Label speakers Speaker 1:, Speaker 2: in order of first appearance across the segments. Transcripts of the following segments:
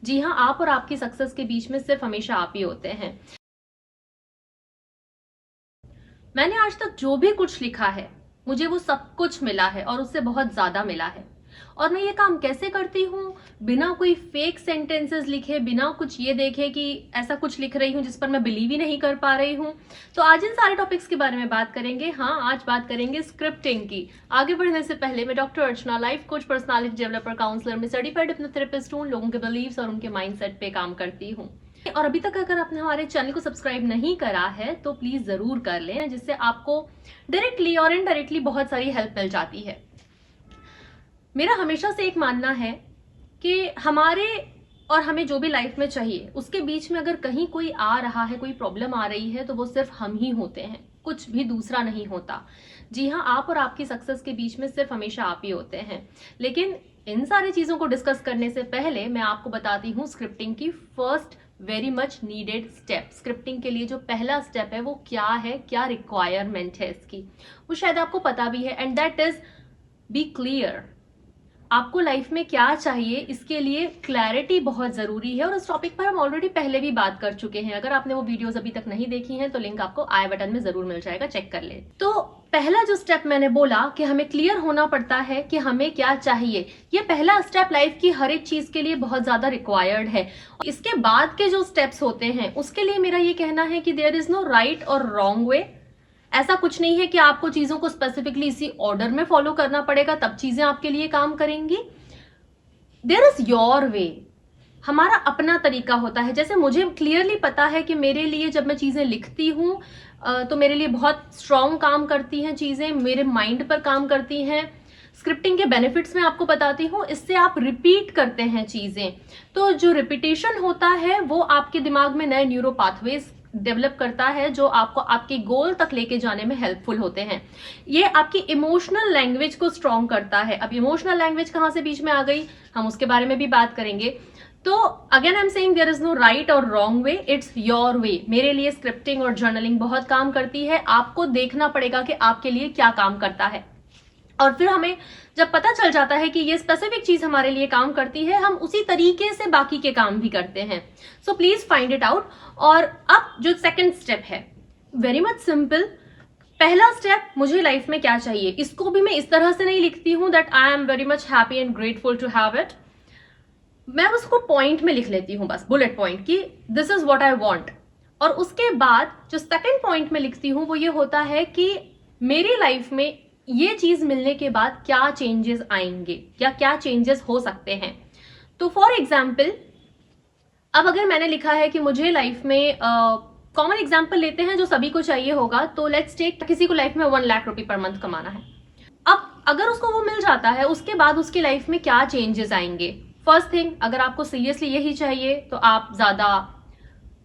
Speaker 1: जी हाँ, आप और आपकी सक्सेस के बीच में सिर्फ हमेशा आप ही होते हैं। मैंने आज तक जो भी कुछ लिखा है, मुझे वो सब कुछ मिला है और उससे बहुत ज्यादा मिला है। और मैं ये काम कैसे करती हूँ? बिना कोई फेक सेंटेंसेस लिखे, बिना कुछ ये देखे कि ऐसा कुछ लिख रही हूँ जिस पर मैं बिलीव ही नहीं कर पा रही हूँ। तो आज इन सारे टॉपिक्स के बारे में बात करेंगे। हाँ, आज बात करेंगे स्क्रिप्टिंग की। आगे बढ़ने से पहले मैं doctor Archana, life coach, personality developer, counsellor में सर्टिफाइड हिप्नोथेरेपिस्ट हूँ। लोगों के बिलीव्स और उनके माइंडसेट पे काम करती हूँ। और अभी तक अगर आपने हमारे चैनल को सब्सक्राइब नहीं करा है तो प्लीज जरूर कर लें, जिससे आपको डायरेक्टली और इनडायरेक्टली बहुत सारी हेल्प मिल जाती है। मेरा हमेशा से एक मानना है कि हमारे और हमें जो भी लाइफ में चाहिए उसके बीच में अगर कहीं कोई आ रहा है, कोई प्रॉब्लम आ रही है, तो वो सिर्फ हम ही होते हैं, कुछ भी दूसरा नहीं होता। जी हाँ, आप और आपकी सक्सेस के बीच में सिर्फ हमेशा आप ही होते हैं। लेकिन इन सारी चीजों को डिस्कस करने से पहले मैं आपको बताती हूँ स्क्रिप्टिंग की first very much needed step. Scripting के लिए जो पहला स्टेप है वो क्या है, क्या रिक्वायरमेंट है इसकी, वो शायद आपको पता भी है। And that is be clear. आपको लाइफ में क्या चाहिए, इसके लिए क्लैरिटी बहुत जरूरी है। और इस टॉपिक पर हम ऑलरेडी पहले भी बात कर चुके हैं। अगर आपने वो वीडियोस अभी तक नहीं देखी हैं तो लिंक आपको आई बटन में जरूर मिल जाएगा, चेक कर ले। तो पहला जो स्टेप मैंने बोला कि हमें क्लियर होना पड़ता है कि हमें क्या चाहिए, ये पहला स्टेप लाइफ की हर एक चीज के लिए बहुत ज्यादा रिक्वायर्ड है। इसके बाद के जो स्टेप्स होते हैं उसके लिए मेरा ये कहना है कि देयर इज नो राइट और रॉन्ग वे। ऐसा कुछ नहीं है कि आपको चीजों को स्पेसिफिकली इसी ऑर्डर में फॉलो करना पड़ेगा तब चीजें आपके लिए काम करेंगी। There is your way. हमारा अपना तरीका होता है। जैसे मुझे क्लियरली पता है कि मेरे लिए जब मैं चीजें लिखती हूँ तो मेरे लिए बहुत स्ट्रांग काम करती हैं चीजें, मेरे माइंड पर काम करती हैं। स्क्रिप्टिंग के बेनिफिट्स मैं आपको बताती हूँ। इससे आप रिपीट करते हैं चीजें, तो जो रिपीटेशन होता है वो आपके दिमाग में नए न्यूरो पाथवेज डेवलप करता है जो आपको आपके गोल तक लेके जाने में हेल्पफुल होते हैं। ये आपकी इमोशनल लैंग्वेज को स्ट्रॉन्ग करता है। अब इमोशनल लैंग्वेज कहाँ से बीच में आ गई, हम उसके बारे में भी बात करेंगे। तो again I am saying there is no right और wrong way, it's your way. मेरे लिए स्क्रिप्टिंग और जर्नलिंग बहुत काम करती है। आपको देखना पड़ेगा कि आपके लिए क्या काम करता है, और फिर हमें जब पता चल जाता है कि ये स्पेसिफिक चीज हमारे लिए काम करती है, हम उसी तरीके से बाकी के काम भी करते हैं। So please find it out. और अब जो सेकंड स्टेप है, वेरी मच सिंपल। पहला स्टेप, मुझे लाइफ में क्या चाहिए, इसको भी मैं इस तरह से नहीं लिखती हूं that I am very much happy and grateful to have it. मैं उसको पॉइंट में लिख लेती हूं, बस बुलेट पॉइंट की this is what I want. और उसके बाद जो सेकंड पॉइंट में लिखती हूं वो ये होता है कि मेरी लाइफ में ये चीज मिलने के बाद क्या चेंजेस आएंगे या क्या चेंजेस हो सकते हैं। तो फॉर एग्जाम्पल, अब अगर मैंने लिखा है कि मुझे लाइफ में कॉमन एग्जाम्पल लेते हैं जो सभी को चाहिए होगा, तो लेट्स टेक, किसी को लाइफ में 1 लाख रुपए पर मंथ कमाना है। अब अगर उसको वो मिल जाता है, उसके बाद उसकी लाइफ में क्या चेंजेस आएंगे। फर्स्ट थिंग, अगर आपको सीरियसली यही चाहिए तो आप ज्यादा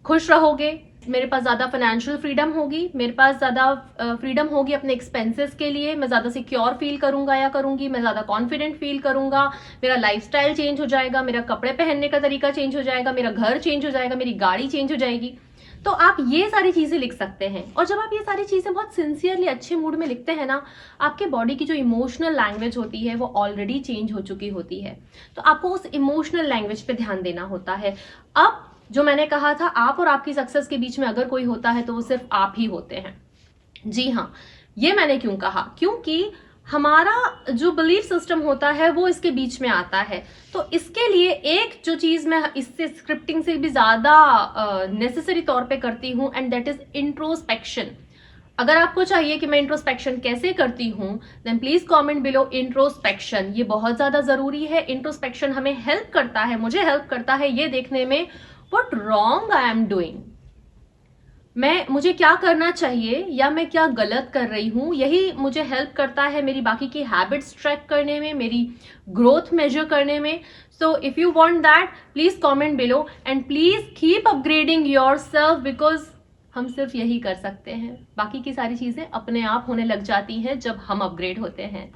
Speaker 1: खुश रहोगे, मेरे पास ज्यादा फाइनेंशियल फ्रीडम होगी, मेरे पास ज्यादा फ्रीडम होगी अपने एक्सपेंसेस के लिए, मैं ज्यादा सिक्योर फील करूंगा या करूंगी, मैं ज्यादा कॉन्फिडेंट फील करूंगा, मेरा लाइफस्टाइल चेंज हो जाएगा, मेरा कपड़े पहनने का तरीका चेंज हो जाएगा, मेरा घर चेंज हो जाएगा, मेरी गाड़ी चेंज हो जाएगी। तो आप ये सारी चीजें लिख सकते हैं। और जब आप ये सारी चीजें बहुत सिंसियरली अच्छे मूड में लिखते हैं ना, आपके बॉडी की जो इमोशनल लैंग्वेज होती है वो ऑलरेडी चेंज हो चुकी होती है। तो आपको उस इमोशनल लैंग्वेज पे ध्यान देना होता है। अब जो मैंने कहा था, आप और आपकी सक्सेस के बीच में अगर कोई होता है तो वो सिर्फ आप ही होते हैं। जी हाँ, ये मैंने क्यों कहा, क्योंकि हमारा जो बिलीफ सिस्टम होता है वो इसके बीच में आता है। तो इसके लिए एक जो चीज मैं इससे स्क्रिप्टिंग से भी ज्यादा नेसेसरी तौर पे करती हूँ, एंड दैट इज इंट्रोस्पेक्शन। अगर आपको चाहिए कि मैं इंट्रोस्पेक्शन कैसे करती हूँ, then please comment below introspection. ये बहुत ज्यादा जरूरी है। इंट्रोस्पेक्शन हमें हेल्प करता है, मुझे हेल्प करता है ये देखने में what wrong I am doing, मुझे क्या करना चाहिए या मैं क्या गलत कर रही हूं। यही मुझे हेल्प करता है मेरी बाकी की हैबिट्स ट्रैक करने में, मेरी ग्रोथ मेजर करने में। So if you want that, please comment below and please keep upgrading yourself, because हम सिर्फ यही कर सकते हैं। बाकी की सारी चीजें अपने आप होने लग जाती हैं जब हम अपग्रेड होते हैं।